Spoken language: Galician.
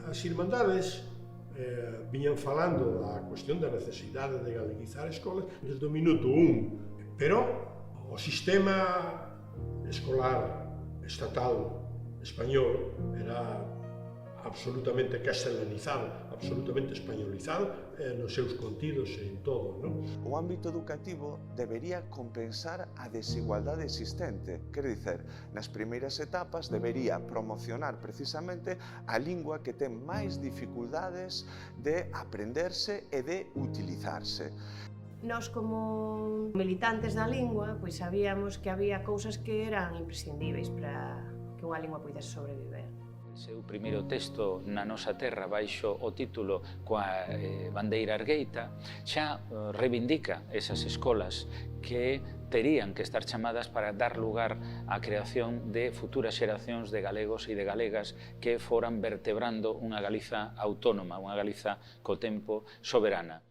As Irmandades viñan falando da cuestión da necesidade de galeguizar escolas desde o minuto 1, pero o sistema escolar estatal español era absolutamente castelanizado, absolutamente españolizado nos seus contidos e en todo, non? O ámbito educativo debería compensar a desigualdade existente, quer dizer, nas primeiras etapas debería promocionar precisamente a lingua que ten máis dificultades de aprenderse e de utilizarse. Nós, como militantes da lingua, pois sabíamos que había cousas que eran imprescindíveis para que unha lingua pudese sobreviver. O seu primeiro texto na nosa terra baixo o título coa bandeira ergueita xa reivindica esas escolas que terían que estar chamadas para dar lugar á creación de futuras xeracións de galegos e de galegas que foran vertebrando unha Galiza autónoma, unha Galiza co tempo soberana.